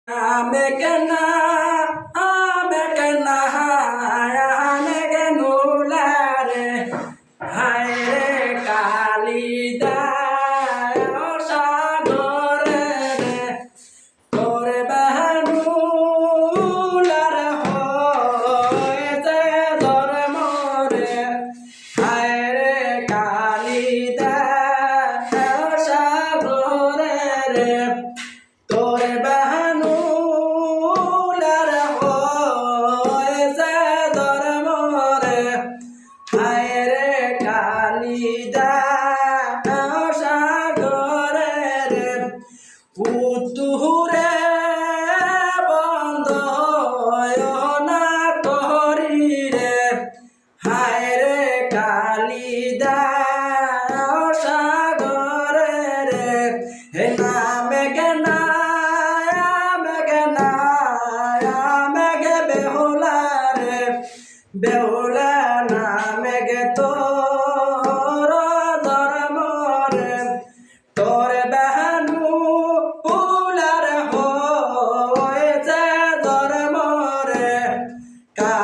Amekana, amekana, amekenulare, haire kalida, osadore, tore bahanulare hoete tore more, haire kalida, osadore, tore bahanu হায়রে কালিদা সাগরের উত্তুরে বন্ধ না করিরে হায়রে কালিদা সাগরের হে নামে গেনা বেহুলা নামে গে তোর ধর্মরে তোর বেহানু উলার হয়েছে ধর্মরে কা